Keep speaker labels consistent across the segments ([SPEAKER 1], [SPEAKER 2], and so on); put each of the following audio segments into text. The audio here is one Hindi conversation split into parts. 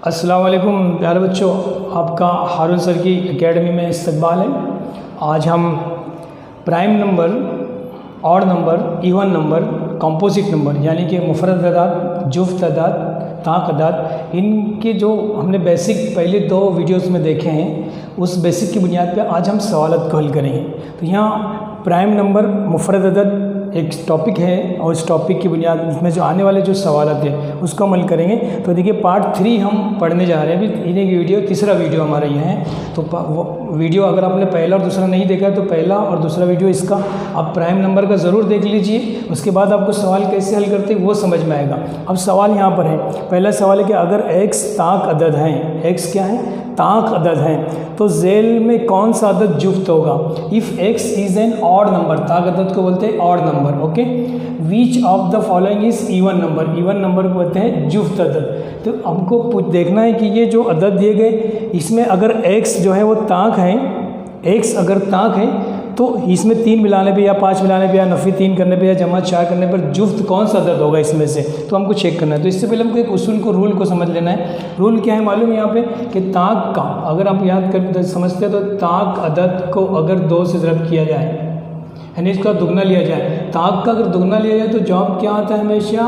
[SPEAKER 1] अस्सलाम वालेकुम प्यारे बच्चों, आपका हारून सर की एकेडमी में इस्तकबाल है। आज हम prime number, odd number, even number, composite number यानी कि मुफरद अदाद, जुफ्त अदाद, ताक अदाद, इनके जो हमने बेसिक पहले 2 वीडियोस में देखे हैं, उस बेसिक की बुनियाद पे आज हम सवालत को हल करेंगे। तो यहाँ प्राइम नंबर, मुफरद अदद एक टॉपिक है और इस टॉपिक की बुनियाद में जो आने वाले जो सवालत है उसको हम हल करेंगे। तो देखिए पार्ट 3 हम पढ़ने जा रहे हैं। अभी इन्हीं की वीडियो तीसरा वीडियो हमारा यह है। तो वो वीडियो अगर आपने पहला और दूसरा नहीं देखा तो पहला और दूसरा वीडियो इसका आप प्राइम नंबर का ज़रूर देख लीजिए। उसके बाद आपको सवाल कैसे हल करते हैं वो समझ में आएगा। अब सवाल यहाँ पर है, पहला सवाल है कि अगर x ताक अदद हैं, x क्या है, ताक अदद हैं, तो झेल में कौन सा अदद जुफ्त होगा। If x is an odd number, ताक अदद को बोलते हैं odd number, okay. Which of the following is even number, even number को बोलते हैं जुफ्त अदद। तो हमको देखना है कि ये जो अदद दिए गए इसमें अगर x जो है वो ताक है, x अगर ताक है तो इसमें 3 मिलाने पे या 5 मिलाने पे या नफ़ी 3 करने पे या जमा 4 करने पर जुफ्त कौन सा अदद होगा इसमें से, तो हमको चेक करना है। तो इससे पहले हमको एक उसूल को, रूल को समझ लेना है। रूल क्या है मालूम है यहाँ पे कि ताक का, अगर आप याद कर समझते हैं तो ताक अदद को अगर 2 से ज़रब किया जाए यानी इसका दुगना लिया जाए, ताक का अगर दुगना लिया जाए तो जवाब क्या आता है, हमेशा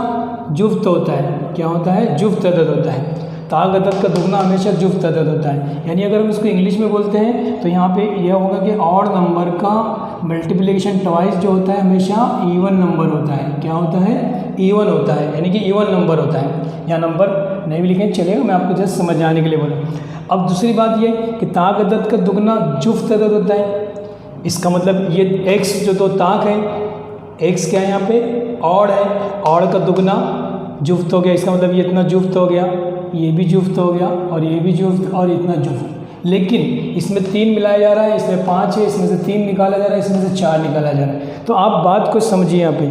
[SPEAKER 1] जुफ्त होता है। क्या होता है, जुफ्त अदद होता है। ताक अदद का दुगना हमेशा जुफ्त अदद होता है। यानी अगर हम इसको इंग्लिश में बोलते हैं तो यहाँ पे यह होगा कि ऑड नंबर का मल्टीप्लिकेशन ट्वाइस जो होता है हमेशा इवन नंबर होता है। क्या होता है, इवन होता है, यानी कि इवन नंबर होता है। यहाँ नंबर नहीं भी लिखें चलेगा, मैं आपको जस्ट समझ आने के लिए बोला। अब दूसरी बात ये कि ताक अदद का दुगना जुफ्त अदद होता है। इसका मतलब ये x जो तो ताक है, x क्या है यहाँ पे, ऑड है, ऑड का दुगना जुफ्त हो गया। इसका मतलब ये इतना जुफ्त हो गया, ये भी जुफ्त हो गया और ये भी जुफ्त और इतना जुफ्त। लेकिन इसमें 3 मिलाया जा रहा है, इसमें 5 है, इसमें से 3 निकाला जा रहा है, इसमें से 4 निकाला जा रहा है। तो आप बात को समझिए यहाँ पे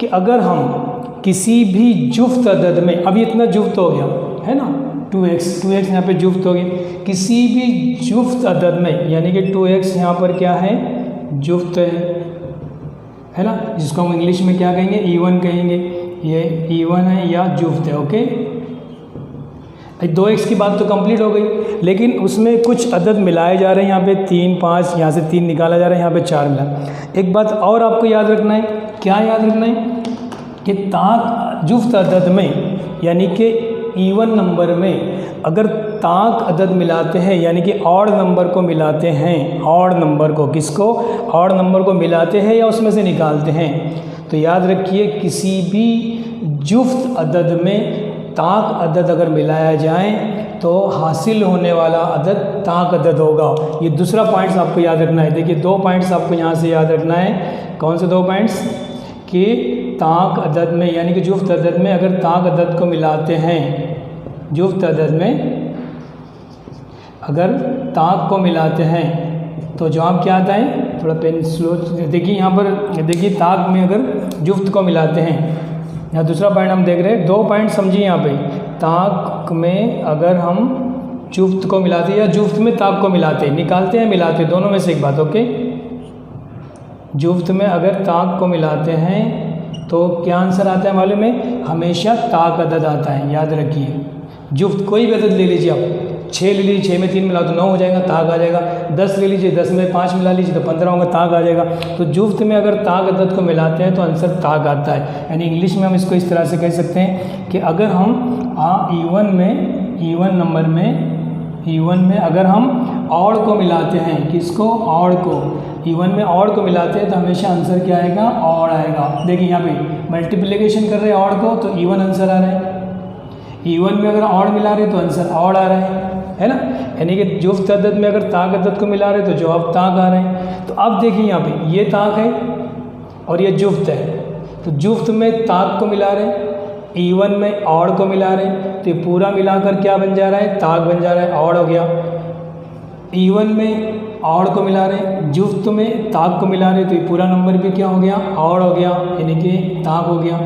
[SPEAKER 1] कि अगर हम किसी भी जुफ्त अदद में, अब इतना जुफ्त हो गया है ना, 2x यहाँ पे जुफ्त हो गया, किसी भी जुफ्त अदद में यानी कि 2x यहाँ पर क्या है, जुफ्त है ना, जिसको हम इंग्लिश में क्या कहेंगे, इवन कहेंगे। ये इवन है या जुफ्त है, ओके। 2x की बात तो कंप्लीट हो गई, लेकिन उसमें कुछ अदद मिलाए जा रहे हैं। यहाँ पे 3, 5, यहाँ से 3 निकाला जा रहा है, यहाँ पे 4 मिला। एक बात और आपको याद रखना है, क्या याद रखना है कि ताक जुफ्त अदद में यानी कि इवन नंबर में अगर ताक अदद मिलाते हैं यानी कि ऑड नंबर को मिलाते हैं, ऑड नंबर को, किसको, ऑड नंबर को मिलाते हैं या उसमें से निकालते हैं, तो याद रखिए किसी भी जुफ्त अदद में ताक अदद अगर मिलाया जाए तो हासिल होने वाला अदद ताक अदद होगा। ये दूसरा पॉइंट्स आपको याद रखना है। देखिए 2 पॉइंट्स आपको यहाँ से याद रखना है। कौन से 2 पॉइंट्स, कि ताक अदद में यानी कि जुफ्त अदद में अगर ताक अदद को मिलाते हैं, जुफ्त अदद में अगर ताक को मिलाते हैं तो जवाब क्या आता है, थोड़ा पेन स्लो देखिए यहाँ पर, देखिए ताक में अगर जुफ्त को मिलाते हैं, यहाँ दूसरा पॉइंट हम देख रहे हैं। 2 पॉइंट समझिए यहाँ पे, ताक में अगर हम जुफ्त को मिलाते हैं या जुफ्त में ताक को मिलाते हैं, निकालते हैं मिलाते हैं, दोनों में से एक बात, ओके। जुफ्त में अगर ताक को मिलाते हैं तो क्या आंसर आता है मालूम है, हमेशा ताक अदद आता है। याद रखिए जुफ्त कोई भी अदद ले लीजिए आप, 6 ले लीजिए, 6 में 3 मिला तो 9 हो जाएगा, ताक आ जाएगा। 10 ले लीजिए, 10 में 5 मिला लीजिए तो 15 होगा, ताक आ जाएगा। तो जुफ्त में अगर ताक अदद को मिलाते हैं तो आंसर ताक आता है। यानी इंग्लिश में हम इसको इस तरह से कह सकते हैं कि अगर हम इवन में अगर हम ऑड को मिलाते हैं, किसको, ऑड को, इवन में ऑड को मिलाते हैं तो हमेशा आंसर क्या आएगा, ऑड आएगा। देखिए यहाँ पे मल्टीप्लिकेशन कर रहे हैं ऑड को तो इवन आंसर आ रहा है, इवन में अगर ऑड मिला रहे तो आंसर ऑड आ रहा है ना। यानी कि जुफ्त अदद में अगर ताक अदद को मिला रहे तो जवाब ताक आ रहे हैं। तो अब देखिए यहाँ पे ये ताक है और ये जुफ्त है, तो जुफ्त में ताक को मिला रहे, इवन में ऑड को मिला रहे, तो ये पूरा मिलाकर क्या बन जा रहा है, ताक बन जा रहा है, ऑड हो गया। इवन में ऑड को मिला रहे, जुफ्त में ताक को मिला रहे, तो ये पूरा नंबर भी क्या हो गया, ऑड हो गया, यानी कि ताक हो गया।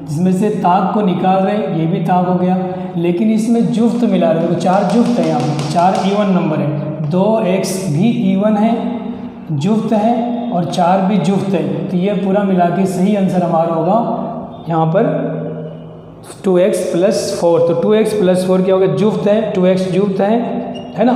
[SPEAKER 1] जिसमें से ताक को निकाल रहे हैं ये भी ताक हो गया, लेकिन इसमें जुफ्त मिला रहे हैं तो 4 जुफ्त है, यहाँ पर 4 इवन नंबर है। 2x भी इवन है, जुफ्त है, और 4 भी जुफ्त है। तो ये पूरा मिला के सही आंसर हमारा होगा यहाँ पर 2x + 4, तो 2x + 4 क्या होगा, जुफ्त है, 2x जुफ्त है ना,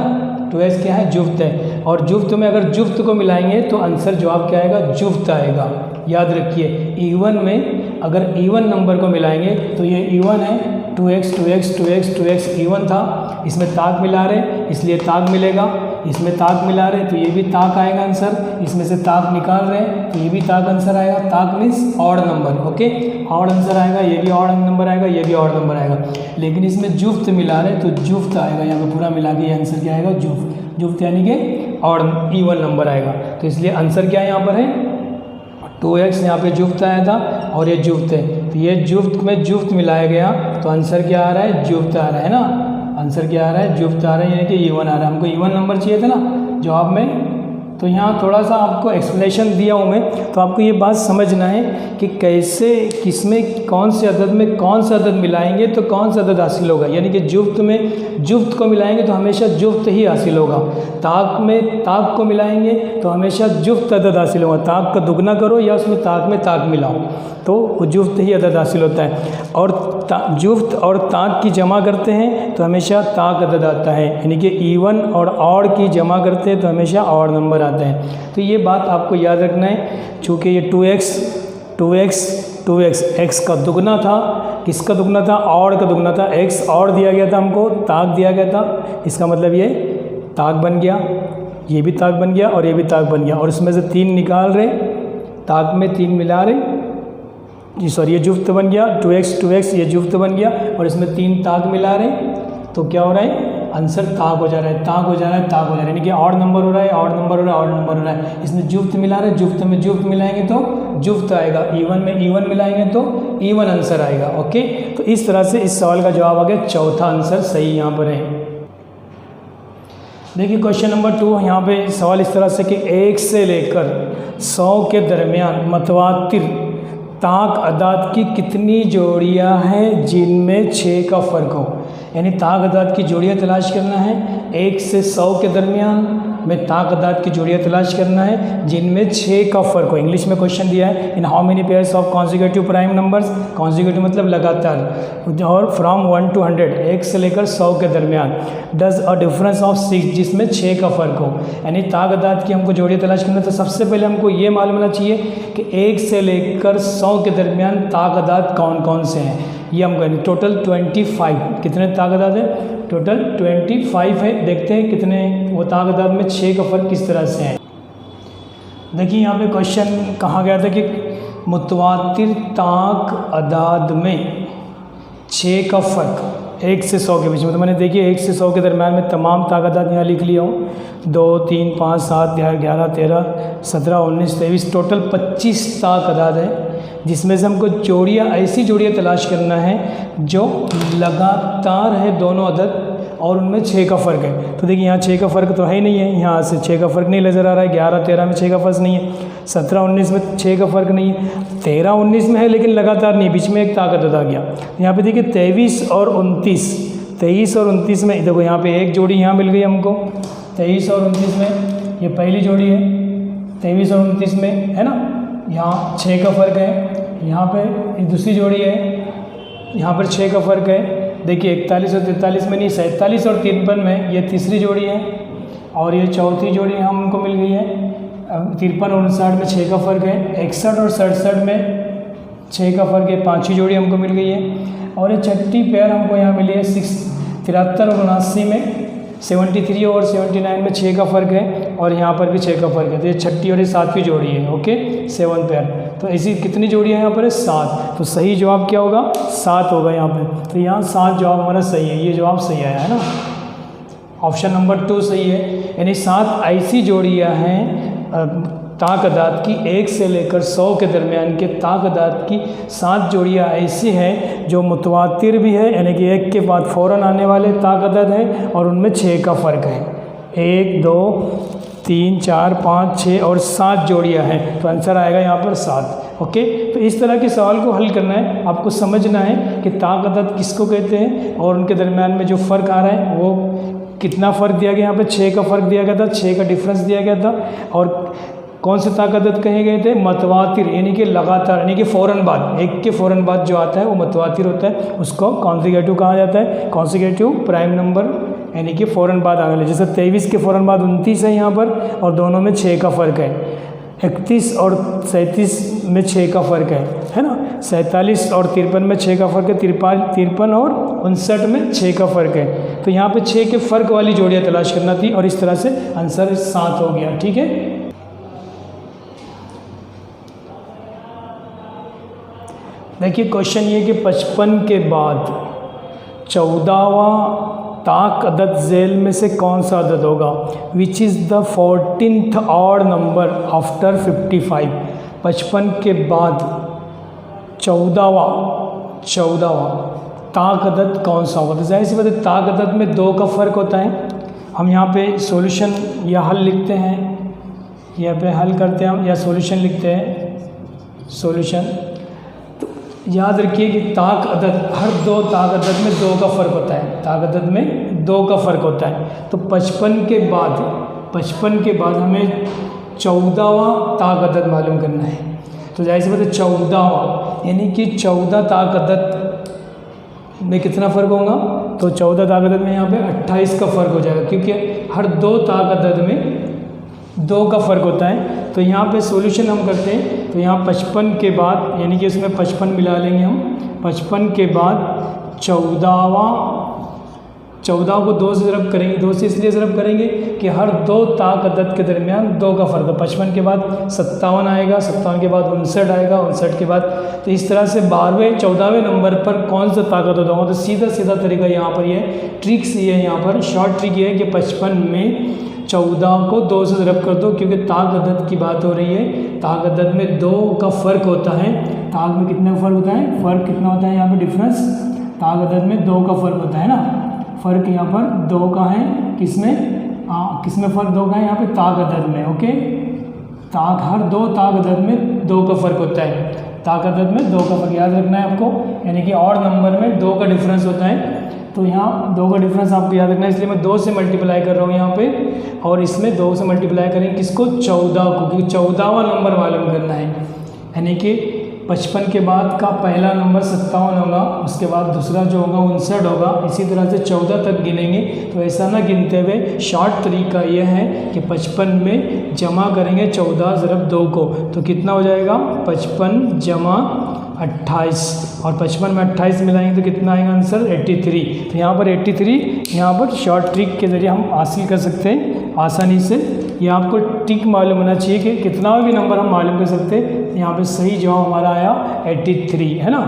[SPEAKER 1] 2x क्या है, जुफ्त है। और जुफ्त में अगर जुफ्त को मिलाएंगे तो आंसर जवाब क्या आएगा, जुफ्त आएगा। याद रखिए इवन में अगर इवन नंबर को मिलाएंगे तो ये इवन है, 2x 2x 2x 2x even था, इसमें ताक मिला रहे इसलिए ताक मिलेगा, इसमें ताक मिला रहे तो ये भी ताक आएगा आंसर, इसमें से ताक निकाल रहे हैं तो ये भी ताक आंसर आएगा। ताक means odd number, okay, odd answer आएगा, ये भी ऑड नंबर आएगा, ये भी ऑड नंबर आएगा। लेकिन इसमें जुफ्त मिला रहे तो जुफ्त आएगा, यहाँ पे पूरा मिला के ये आंसर क्या आएगा, जुफ्त, जुफ्त यानी कि ऑड इवन नंबर आएगा। तो इसलिए आंसर क्या यहाँ पर है, 2x यहाँ पे जुफ्त आया था और ये जुफ्त है, तो ये जुफ्त में जुफ्त मिलाया गया तो आंसर क्या आ रहा है, जुफ्त आ रहा है ना, आंसर क्या आ रहा है, जुफ्त आ रहा है, यानी कि इवन आ रहा है। हमको इवन नंबर चाहिए था ना जवाब में, तो यहाँ थोड़ा सा आपको एक्सप्लेनेशन दिया हूँ मैं, तो आपको ये बात समझना है कि कैसे किसमें कौन से अदद में कौन सा अदद मिलाएंगे तो कौन सा अदद हासिल होगा। यानी कि जुफ्त में जुफ्त को मिलाएंगे तो हमेशा जुफ्त ही हासिल होगा, ताक में ताक को मिलाएंगे तो हमेशा जुफ्त अदद हासिल होगा। ताक का दुगना करो या उसमें ताक में ताक मिलाओ तो वो जुफ्त ही अदद हासिल होता है। और जुफ्त और ताक की जमा करते हैं तो हमेशा ताक अदद आता है, यानी कि इवन और ऑड की जमा करते हैं तो हमेशा ऑड नंबर आता है। तो ये बात आपको याद रखना है, चूँकि ये 2x x का दुगना था, किसका दुगना था, ऑड का दुगना था, x ऑड दिया गया था हमको, ताक दिया गया था, इसका मतलब ये ताक बन गया, ये भी ताक बन गया और ये भी ताक बन गया। और इसमें से 3 निकाल रहे, ताक में 3 मिला रहे जी, सॉरी ये जुफ्त बन गया, 2x ये जुफ्त बन गया और इसमें 3 ताक मिला रहे तो क्या हो रहा है, आंसर ताक हो जा रहा है, ताक हो जा रहा है, ताक हो जा रहा है, यानी कि ऑड नंबर हो रहा है, ऑड नंबर हो रहा है, ऑड नंबर हो रहा है। इसमें जुफ्त मिला रहे, जुफ्त में जुफ्त मिलाएंगे तो जुफ्त आएगा, इवन में इवन मिलाएंगे तो इवन आंसर आएगा। ओके, तो इस तरह से इस सवाल का जवाब आ गया, चौथा आंसर सही यहाँ पर है। देखिए क्वेश्चन नंबर 2, यहाँ पे सवाल इस तरह से कि 1 से लेकर 100 के दरमियान मतवातिर ताक अदाद की कितनी जोड़ियां हैं जिनमें 6 का फ़र्क हो। यानी ताक अदाद की जोड़ियां तलाश करना है, 1 से 100 के दरमियान में ताक अदाद की जोड़ियां तलाश करना है जिनमें 6 का फ़र्क हो। इंग्लिश में क्वेश्चन दिया है, in how many pairs of consecutive prime numbers, consecutive मतलब लगातार, और फ्रॉम 1 to 100, 1 से लेकर 100 के दरमियान, डज अ डिफरेंस ऑफ 6 जिसमें 6 का फ़र्क हो। यानी ताक अदाद की हमको जोड़ियां तलाश करना है तो सबसे पहले हमको ये मालूम होना चाहिए कि 1 से लेकर 100 के दरमियान ताक अदाद कौन कौन से हैं। ये हमको टोटल 25, कितने ताक अदाद है, टोटल 25 है। देखते हैं कितने वो ताक अदाद में 6 का फ़र्क किस तरह से है। देखिए यहाँ पे क्वेश्चन कहा गया था कि मुतवातिर ताक अदाद में 6 का फ़र्क 1 से 100 के बीच में। तो मैंने देखिए 1 से 100 के दरम्यान में तमाम ताक अदाद यहाँ लिख लिया हूँ, 2 3 5 7 11 13 17 19 23, टोटल 25 ताक अदाद है जिसमें से हमको जोड़ियाँ, ऐसी जोड़ियाँ तलाश करना है जो लगातार है दोनों अदद और उनमें 6 का फ़र्क है। तो देखिए यहाँ 6 का फ़र्क तो है ही नहीं है, यहाँ से 6 का फ़र्क नहीं नज़र आ रहा है, 11 13 में 6 का फ़र्क नहीं है, 17 19 में 6 का फ़र्क नहीं है, 13 19 में है लेकिन लगातार नहीं, बीच में एक ताक अदद आ गया। यहाँ पे देखिए 23 और 29 में देखो यहाँ पे एक जोड़ी यहाँ मिल गई हमको, 23 और 29 में ये पहली जोड़ी है, 23 और 29 में है ना, यहाँ 6 का फ़र्क है, यहाँ पे ये दूसरी जोड़ी है, यहाँ पर 6 का फ़र्क है। देखिए 41 और 43 में नहीं, 47 और 53 में ये तीसरी जोड़ी है और ये चौथी जोड़ी हमको मिल गई है। 53 और 59 में 6 का फ़र्क है, 61 और 67 में 6 का फ़र्क है, पाँचवीं जोड़ी हमको मिल गई है। और ये छठी पेयर हमको यहाँ मिली है 73 और 79 में, 73 और 79 में 6 का फ़र्क है और यहाँ पर भी 6 का फ़र्क है। तो ये छठी और ये सातवीं जोड़ी है, ओके 7 पेयर। तो ऐसी कितनी जोड़ियाँ यहाँ पर है, 7। तो सही जवाब क्या होगा, 7 होगा यहाँ पे। तो यहाँ 7 जवाब हमारा सही है, ये जवाब सही आया है ना, ऑप्शन नंबर 2 सही है। यानी 7 ऐसी जोड़ियाँ हैं ताक अदाद की 1 से लेकर 100 के दरमियान के ताक अदाद की 7 जोड़ियाँ ऐसी हैं जो मुतवातिर भी है, यानी कि एक के बाद फ़ौरन आने वाले ताक अदाद है और उनमें 6 का फ़र्क है। 1 2 3 4 5 6 और 7 जोड़ियाँ हैं, तो आंसर आएगा यहाँ पर 7। ओके, तो इस तरह के सवाल को हल करना है, आपको समझना है कि ताक अदाद किसको कहते हैं और उनके दरमियान में जो फ़र्क आ रहा है वो कितना फ़र्क दिया गया, यहाँ पे 6 का फ़र्क दिया गया था, 6 का डिफरेंस दिया गया था। और कौन से ताक अदद कहे गए थे? मतवातिर, यानी कि लगातार, यानी कि फ़ौरन बाद, एक के फ़ौरन बाद जो आता है वो मतवातिर होता है, उसको कॉन्सिक्यूटिव कहा जाता है। कॉन्सिक्यूटिव प्राइम नंबर, यानी कि फ़ौरन बाद आने वाले, जैसे 23 के फ़ौरन बाद 29 है यहाँ पर, और दोनों में 6 का फ़र्क है। 31 और 37 में 6 का फ़र्क है ना। 47 और 53 में 6 का फ़र्क है। 53 और 59 में 6 का फ़र्क है। तो यहाँ पे 6 के फ़र्क वाली जोड़ियाँ तलाश करना थी, और इस तरह से आंसर 7 हो गया। ठीक है, देखिए क्वेश्चन ये कि 55 के बाद 14वां ताक अदद झेल में से कौन सा अदद होगा? Which is the 14th odd number after 55। 55 के बाद 14वां ताक अदद कौन सा होगा? तो जाहिर सी बात है, ताक अदद में 2 का फ़र्क होता है। हम यहाँ पे सॉल्यूशन या हल लिखते हैं, यहाँ पे हल करते हैं हम, या सॉल्यूशन लिखते हैं, सॉल्यूशन। याद रखिए कि ताक अदद, हर 2 ताक अदद में 2 का फ़र्क होता है, ताक अदद में 2 का फ़र्क होता है। तो 55 के बाद हमें 14वां ताक अदद मालूम करना है। तो जाहिर सी बात है 14वां, यानी कि 14 ताक अदद में कितना फ़र्क होगा? तो 14 ताक अदद में यहाँ पे 28 का फ़र्क हो जाएगा, क्योंकि हर 2 ताक अदद में 2 का फ़र्क होता है। तो यहाँ पे सॉल्यूशन हम करते हैं, तो यहाँ 55 के बाद, यानी कि इसमें 55 मिला लेंगे हम। 55 के बाद 14 को 2 से ज़रब करेंगे। 2 से इसलिए ज़रब करेंगे कि हर 2 ताक अदद के दरमियान 2 का फ़र्क है। 55 के बाद 57 आएगा, 57 के बाद 59 आएगा, 59 के बाद, तो इस तरह से 14वें नंबर पर कौन सा ताक अदद होगा? तो सीधा तरीका यहाँ पर ये ट्रिक्स ये है, यहाँ पर शॉर्ट ट्रिक ये है कि 55 में 14 को 2 से ज़रब कर दो, क्योंकि ताक अदद की बात हो रही है। ताक अदद में 2 का फ़र्क होता है। ताक में कितने का फ़र्क होता है? फ़र्क कितना होता है यहाँ पे? डिफरेंस, ताक अदद में 2 का फ़र्क होता है ना। फ़र्क यहाँ पर 2 का है, किसमें फ़र्क 2 का है? यहाँ पे ताक अदद में। ओके, ताक, हर 2 ताक अदद में 2 का फ़र्क होता है। ताक अदद में 2 का फ़र्क याद रखना है आपको, यानी कि ऑड नंबर में 2 का डिफरेंस होता है। तो यहाँ 2 का डिफरेंस आपको याद रखना है, इसलिए मैं 2 से मल्टीप्लाई कर रहा हूँ यहाँ पे, और इसमें 2 से मल्टीप्लाई करेंगे किसको? 14 को, क्योंकि 14वां नंबर मालूम करना है। यानी कि 55 के बाद का पहला नंबर 57 होगा, उसके बाद दूसरा जो होगा 59 होगा, इसी तरह से 14 तक गिनेंगे। तो ऐसा ना गिनते हुए शॉर्ट तरीका यह है कि 55 में जमा करेंगे 14 ज़रब 2 को, तो कितना हो जाएगा? 55 जमा 28, और 55 में 28 मिलाएंगे तो कितना आएगा आंसर? 83। तो यहाँ पर 83 यहाँ पर शॉर्ट ट्रिक के ज़रिए हम हासिल कर सकते हैं आसानी से। ये आपको ट्रिक मालूम होना चाहिए कि कितना भी नंबर हम मालूम कर सकते हैं। यहाँ पे सही जवाब हमारा आया 83, है ना।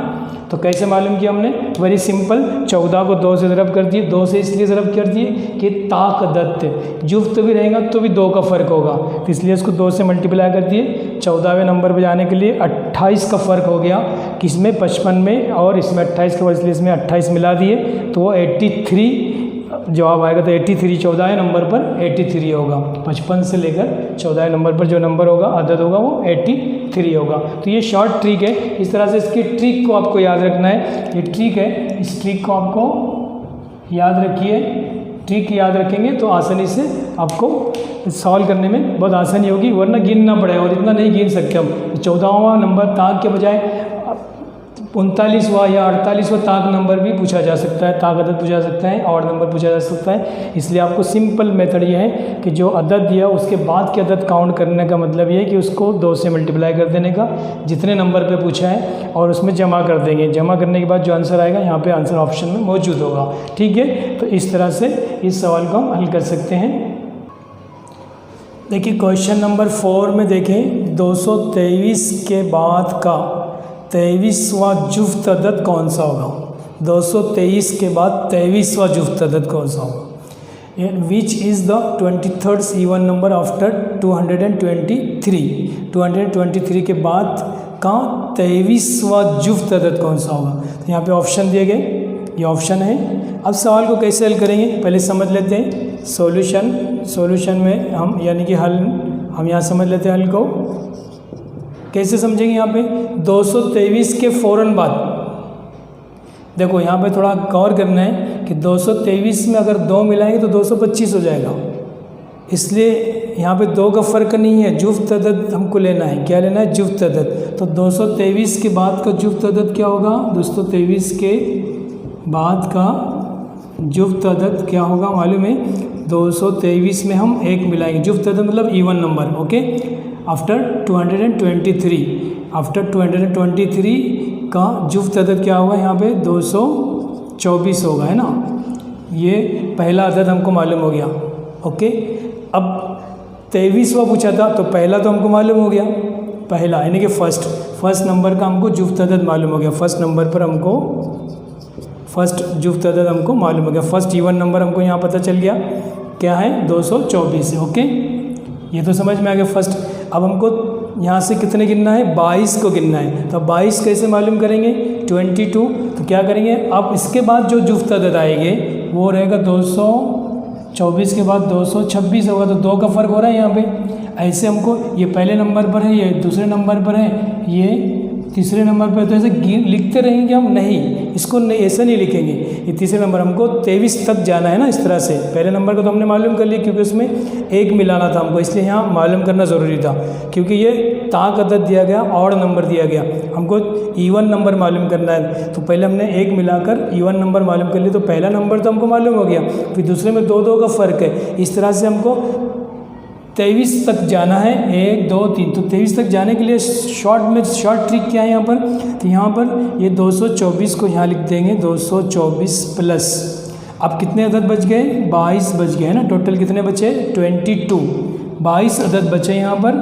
[SPEAKER 1] तो कैसे मालूम किया हमने? वेरी सिंपल, 14 को 2 से ज़रब कर दिए। 2 से इसलिए ज़रब कर दिए कि ताक अदद थे, जुफ्त भी रहेगा तो भी 2 का फ़र्क होगा, तो इसलिए इसको 2 से मल्टीप्लाई कर दिए। 14वें नंबर पर जाने के लिए 28 का फ़र्क हो गया, किसमें? 55 में, और इसमें 28 के बाद इसलिए इसमें 28 मिला दिए, तो वो 83 जवाब आएगा। तो 83 14वें नंबर पर 83 होगा। 55 से लेकर 14वें नंबर पर जो नंबर होगा, अदद होगा, वो 83 होगा। तो ये शॉर्ट ट्रिक है। इस तरह से इसकी ट्रिक को आपको याद रखना है। ये ट्रिक है, इस ट्रिक को आपको याद रखिए। ट्रिक याद रखेंगे तो आसानी से आपको सॉल्व करने में बहुत आसानी होगी, वरना गिनना पड़ेगा, और इतना नहीं गिन सकते हम। 14वां नंबर ताक के बजाय 39वां या 48वां ताक नंबर भी पूछा जा सकता है, ताक अदद पूछा जा सकता है, और नंबर पूछा जा सकता है। इसलिए आपको सिंपल मेथड ये है कि जो अदद दिया उसके बाद के अदद काउंट करने का मतलब ये है कि उसको 2 से मल्टीप्लाई कर देने का, जितने नंबर पे पूछा है, और उसमें जमा कर देंगे। जमा करने के बाद जो आंसर आएगा यहाँ पे आंसर ऑप्शन में मौजूद होगा। ठीक है, तो इस तरह से इस सवाल को हम हल कर सकते हैं। देखिए क्वेश्चन नंबर 4 में देखें, 223 के बाद का 23वां जुफ्त अदद कौन सा होगा? 223 के बाद 23वां जुफ्त अदद कौन सा होगा? Which is the 23rd even number after 223? 223 के बाद का 23वां जुफ्त अदद कौन सा होगा? तो यहाँ पे ऑप्शन दिए गए, ये ऑप्शन है। अब सवाल को कैसे हल करेंगे पहले समझ लेते हैं। सॉल्यूशन में हम, यानी कि हल, हम यहाँ समझ लेते हैं हल को। कैसे समझेंगे? यहाँ पे 223 के फ़ौरन बाद, देखो यहाँ पे थोड़ा गौर करना है कि 223 में अगर 2 मिलाएंगे तो 225 हो जाएगा। इसलिए यहाँ पे 2 का फ़र्क नहीं है, जुफ्त अदद हमको लेना है। क्या लेना है? जुफ्त अदद। तो 223 के बाद का जुफ्त अदद क्या होगा? 223 के बाद का जुफ्त अदद क्या होगा मालूम है? 223 में हम 1 मिलाएंगे। जुफ्त अदद मतलब इवन नंबर, ओके। आफ्टर 223 का जुफ्त अदद क्या होगा? यहाँ पे 224 होगा, है ना। ये पहला अदद हमको मालूम हो गया, ओके। अब 23वां पूछा था, तो पहला तो हमको मालूम हो गया, पहला यानी कि फर्स्ट नंबर का हमको जुफ्त अदद मालूम हो गया। फर्स्ट नंबर पर हमको फर्स्ट जुफ्त अदद हमको मालूम हो गया। फर्स्ट इवन नंबर हमको यहाँ पता चल गया क्या है? 224 है, ओके। ये तो समझ में आ गया फर्स्ट। अब हमको यहाँ से कितने गिनना है? 22 को गिनना है। तो 22 कैसे मालूम करेंगे? 22। तो क्या करेंगे? अब इसके बाद जो जुफ्त अदद आएंगे वो रहेगा 224 के बाद 226 होगा, तो 2 का फ़र्क हो रहा है यहाँ पे। ऐसे हमको ये पहले नंबर पर है, ये दूसरे नंबर पर है, ये तीसरे नंबर पर, तो ऐसे लिखते रहेंगे हम? नहीं, इसको नहीं, ऐसे नहीं लिखेंगे। ये तीसरे नंबर हमको 23 तक जाना है ना, इस तरह से। पहले नंबर को तो हमने मालूम कर लिया क्योंकि उसमें 1 मिलाना था हमको, इसलिए यहाँ मालूम करना ज़रूरी था। क्योंकि ये ताक अदद दिया गया, ऑड नंबर दिया गया, हमको इवन नंबर मालूम करना है। तो पहले हमने 1 मिलाकर इवन नंबर मालूम कर लिया, तो पहला नंबर तो हमको मालूम हो गया, फिर दूसरे में 2 का फ़र्क है। इस तरह से हमको 23 तक जाना है, 1 2 3। तो 23 तक जाने के लिए शॉर्ट ट्रिक क्या है यहाँ पर? तो यहाँ पर ये 224 को यहाँ लिख देंगे, 224 प्लस। अब कितने अदद बच गए? 22 बच गए, है ना। टोटल कितने बचे? 22। 22 अदद बचे यहाँ पर।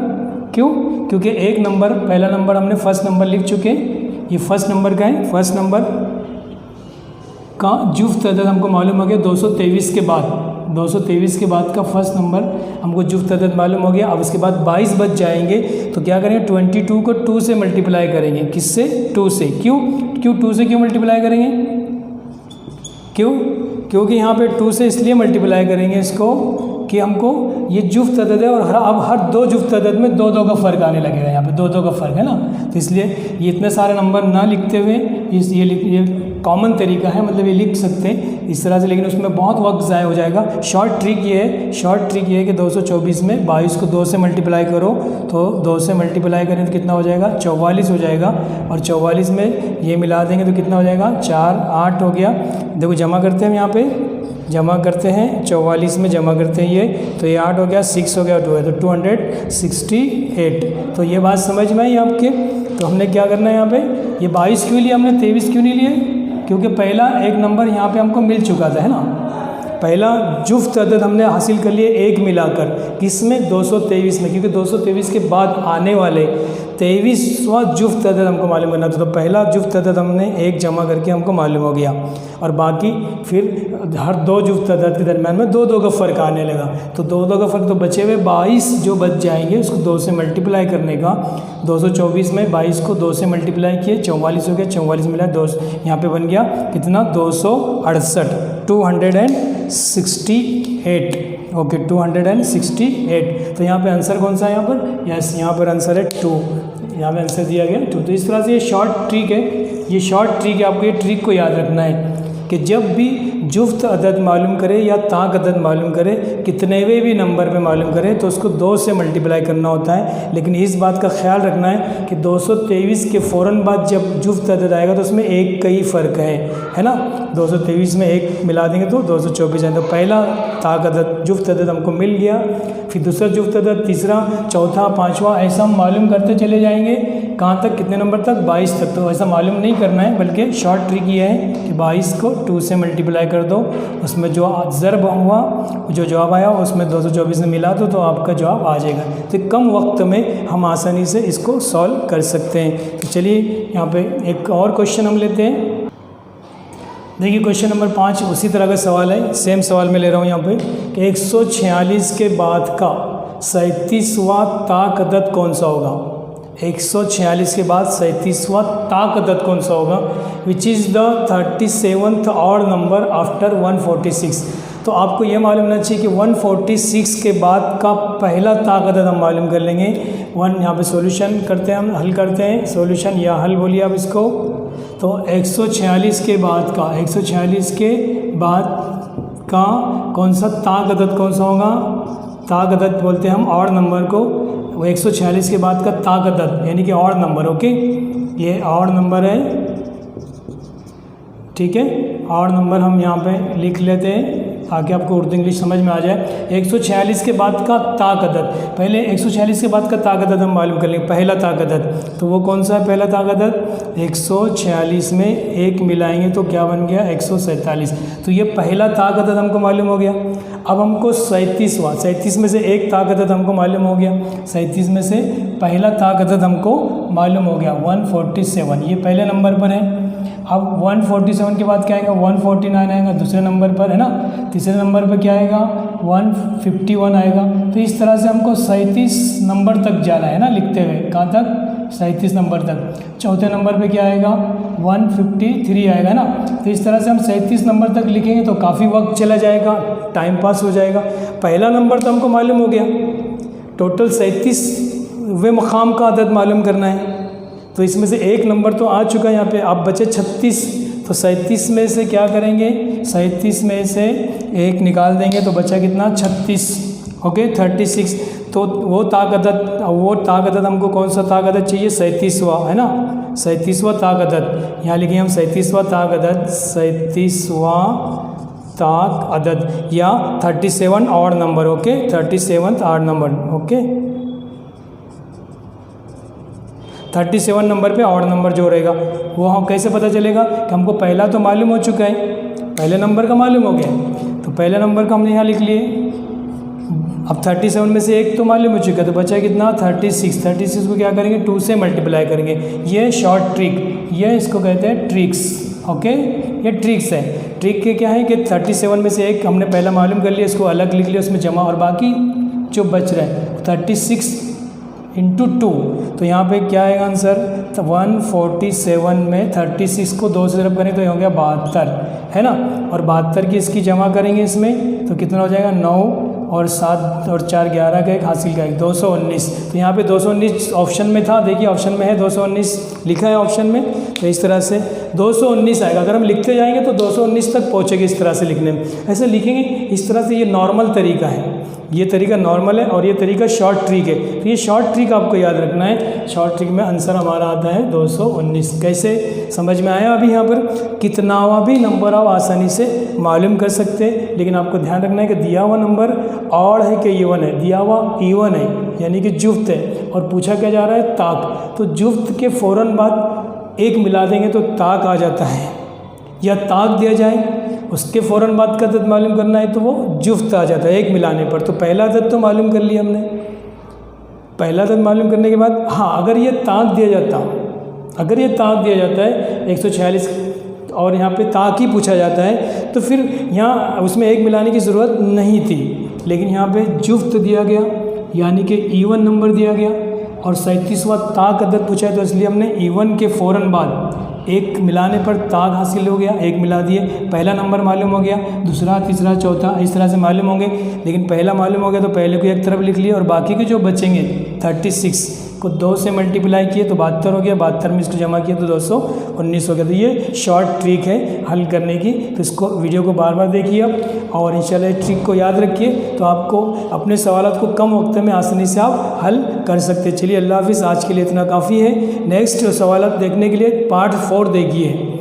[SPEAKER 1] क्यों? क्योंकि एक नंबर, पहला नंबर हमने फर्स्ट नंबर लिख चुके। ये फर्स्ट नंबर का है, फर्स्ट नंबर का जुफ्त अदद हमको मालूम हो गया 223 के बाद। 223 के बाद का फर्स्ट नंबर हमको जुफ्त अदद मालूम हो गया। अब इसके बाद 22 बच जाएंगे, तो क्या करेंगे? 22 को 2 से मल्टीप्लाई करेंगे। किससे? 2 से। क्यों 2 से क्यों मल्टीप्लाई करेंगे? क्यों? क्योंकि यहाँ पे 2 से इसलिए मल्टीप्लाई करेंगे इसको कि हमको ये जुफ्त अदद है, और अब हर 2 जुफ्त अदद में 2 का फ़र्क आने लगेगा। यहाँ पे 2 का फ़र्क है ना, तो इसलिए ये इतने सारे नंबर ना लिखते हुए ये कॉमन तरीका है, मतलब ये लिख सकते हैं इस तरह से, लेकिन उसमें बहुत वक्त ज़ाय हो जाएगा। शॉर्ट ट्रिक ये है कि 224 में 22 को 2 से मल्टीप्लाई करो, तो 2 से मल्टीप्लाई करें तो कितना हो जाएगा? 44 हो जाएगा, और 44 में ये मिला देंगे तो कितना हो जाएगा? 4 8 हो गया। देखो जमा करते हैं, यहाँ पे जमा करते हैं, 44 में जमा करते हैं ये, तो ये 8 हो गया, 6 हो गया, 2 है, तो 268। तो ये बात समझ में आई आपके? तो हमने क्या करना है यहाँ पे? ये 22 क्यों लिया हमने, 23 क्यों नहीं लिए? क्योंकि पहला एक नंबर यहाँ पे हमको मिल चुका था, है ना। पहला जुफ्त अदद हमने हासिल कर लिए 1 मिलाकर, किसमें? 223 में, क्योंकि 223 के बाद आने वाले 23वां जुफ्त अदद हमको मालूम करना था। तो पहला जुफ्त अदद हमने 1 जमा करके हमको मालूम हो गया, और बाकी फिर हर 2 जुफ्त अदद के दरम्यान में 2 का फ़र्क आने लगा। तो 2 का फ़र्क, तो बचे हुए 22 जो बच जाएंगे उसको 2 से मल्टीप्लाई करने का। 224 में 22 को 2 से मल्टीप्लाई किए, 44 हो गया, 44 मिला 2, यहाँ पे बन गया कितना? 268, 268, ओके 268। तो यहाँ पे आंसर कौन सा है यहाँ पर? यस, यहाँ पर आंसर है 2, यहाँ पे आंसर दिया गया 2। तो इस तरह से ये शॉर्ट ट्रिक है, आपको ये ट्रिक को याद रखना है कि जब भी जुफ्त अदद मालूम करे या ताक अदद मालूम करे, कितनेवे भी नंबर पे मालूम करे, तो उसको 2 से मल्टीप्लाई करना होता है। लेकिन इस बात का ख्याल रखना है कि 223 के फ़ौरन बाद जब जुफ्त अदद आएगा तो उसमें 1 का ही फ़र्क है ना। 223 में 1 मिला देंगे तो 224 है। तो पहला ताक अदद जुफ्त अदद हमको मिल गया, फिर दूसरा जुफ्त अदद, तीसरा, चौथा, पाँचवा, ऐसा हम मालूम करते चले जाएंगे। कहाँ तक? कितने नंबर तक? 22 तक। तो ऐसा मालूम नहीं करना है, बल्कि शॉर्ट ट्रिक ये है कि 22 को 2 से मल्टीप्लाई कर दो, उसमें जो ज़रब हुआ, जो जवाब आया उसमें 224 में मिला दो, तो आपका जवाब आ जाएगा। तो कम वक्त में हम आसानी से इसको सॉल्व कर सकते हैं। तो चलिए यहाँ पे एक और क्वेश्चन हम लेते हैं। देखिए क्वेश्चन नंबर 5 उसी तरह का सवाल है, सेम सवाल मैं ले रहा हूँ यहाँ पे कि 146 के बाद का 37वां ताक अदद कौन सा होगा? 146 के बाद 37वां ताक अदद कौन सा होगा? Which is the 37th odd number after 146। तो आपको ये मालूम होना चाहिए कि 146 के बाद का पहला ताक अदद हम मालूम कर लेंगे। यहाँ पे सॉल्यूशन करते हैं, हम हल करते हैं, सॉल्यूशन या हल बोलिए आप इसको। तो 146 के बाद का, 146 के बाद का कौन सा ताक अदद कौन सा होगा? ताक अदद बोलते हैं हम ऑड नंबर को। वो 146 के बाद का ताक अदद यानी कि ऑड नंबर। ओके, ये ऑड नंबर है, ठीक है। ऑड नंबर हम यहाँ पे लिख लेते हैं ताकि आपको उर्दू इंग्लिश समझ में आ जाए। 146 के बाद का ताक अदद, पहले 146 के बाद का ताक अदद हम मालूम कर लेंगे। पहला ताक अदद तो वो कौन सा है? पहला ताक अदद 146 में एक मिलाएंगे तो क्या बन गया? 147। तो ये पहला ताक अदद हमको मालूम हो गया। अब हमको 37 में से एक ताक अदद हमको मालूम हो गया। 37 में से पहला ताक अदद हमको मालूम हो गया 147, ये पहले नंबर पर है। अब 147 के बाद क्या आएगा? 149 आएगा दूसरे नंबर पर, है ना। तीसरे नंबर पर क्या आएगा? 151 आएगा। तो इस तरह से हमको 37 नंबर तक जाना है ना, लिखते हुए। कहाँ तक? 37 नंबर तक। चौथे नंबर पे क्या आएगा? 153 आएगा ना। तो इस तरह से हम 37 नंबर तक लिखेंगे तो काफ़ी वक्त चला जाएगा, टाइम पास हो जाएगा। पहला नंबर तो हमको मालूम हो गया, टोटल 37वें मकाम का अदद मालूम करना है। तो इसमें से एक नंबर तो आ चुका है यहाँ पे, अब बचे 36। तो 37 में से क्या करेंगे? 37 में से एक निकाल देंगे तो बचा कितना? 36। ओके, 36। तो वो ताक अदद हमको कौन सा ताक अदद चाहिए? 37वां, है ना। 37वां ताक अदद यहाँ लिखिए हम, 37वां ताक अदद, 37वां ताक अदद या 37 odd number. Okay, 37 odd number. Okay, 37 number पे ऑड नंबर जो रहेगा वो हम कैसे पता चलेगा कि हमको पहला तो मालूम हो चुका है, पहले नंबर का मालूम हो गया, तो पहले नंबर का हमने यहाँ लिख लिए। अब 37 में से एक तो मालूम हो चुका है, तो बचा कितना? 36 को क्या करेंगे? 2 से मल्टीप्लाई करेंगे। ये शॉर्ट ट्रिक, ये इसको कहते हैं ट्रिक्स। ओके, ये ट्रिक्स है। ट्रिक के क्या है कि 37 में से एक हमने पहला मालूम कर लिया, इसको अलग लिख लिया, उसमें जमा, और बाकी जो बच रहा है 36 इंटू 2। तो यहाँ पे क्या आएगा आंसर? तो 147 में 36 को 2 से ज़रब करें तो ये हो गया 72, है ना। और 72 की इसकी जमा करेंगे इसमें तो कितना हो जाएगा? 9 और 7 और 4 11 का एक हासिल का एक 219। तो यहाँ पे 219 ऑप्शन में था, देखिए ऑप्शन में है 219 लिखा है ऑप्शन में। तो इस तरह से 219 आएगा। अगर हम लिखते जाएंगे तो 219 तक पहुँचेंगे इस तरह से लिखने में। ऐसे लिखेंगे इस तरह से, ये नॉर्मल तरीका है, ये तरीका नॉर्मल है और ये तरीका शॉर्ट ट्रिक है। तो ये शॉर्ट ट्रिक आपको याद रखना है। शॉर्ट ट्रिक में आंसर हमारा आता है 219। कैसे समझ में आया? अभी यहाँ पर कितनावा भी नंबर आप आसानी से मालूम कर सकते हैं, लेकिन आपको ध्यान रखना है कि दिया हुआ नंबर ऑड है कि इवन है। दिया हुआ इवन है यानी कि जुफ्त है, और पूछा क्या जा रहा है? ताक। तो जुफ्त के फ़ौरन बाद एक मिला देंगे तो ताक आ जाता है, या ताक दिया जाए उसके फ़ौरन बाद का अदद मालूम करना है तो वो जुफ्त आ जाता है एक मिलाने पर। तो पहला अदद तो मालूम कर लिया हमने। पहला अदद मालूम करने के बाद हाँ, अगर ये ताक दिया जाता है 146 और यहाँ पे ताक ही पूछा जाता है, तो फिर यहाँ उसमें एक मिलाने की ज़रूरत नहीं थी। लेकिन यहाँ पे जुफ्त दिया गया यानी कि इवन नंबर दिया गया, और 37वां ताक अदद पूछा है, तो इसलिए हमने इवन के फ़ौरन बाद एक मिलाने पर ताक हासिल हो गया, एक मिला दिए, पहला नंबर मालूम हो गया, दूसरा, तीसरा, चौथा इस तरह से मालूम होंगे। लेकिन पहला मालूम हो गया तो पहले को एक तरफ लिख लिया, और बाकी के जो बचेंगे 36 को 2 से मल्टीप्लाई किए तो 72 हो गया, 72 में इसको जमा किया तो 219 हो गया। तो ये शॉर्ट ट्रिक है हल करने की। तो इसको वीडियो को बार बार देखिए आप, और इंशाल्लाह ट्रिक को याद रखिए तो आपको अपने सवालों को कम वक्त में आसानी से आप हल कर सकते हैं। चलिए, अल्लाह हाफिज़। आज के लिए इतना काफ़ी है। नेक्स्ट सवाल देखने के लिए पार्ट 4 देखिए।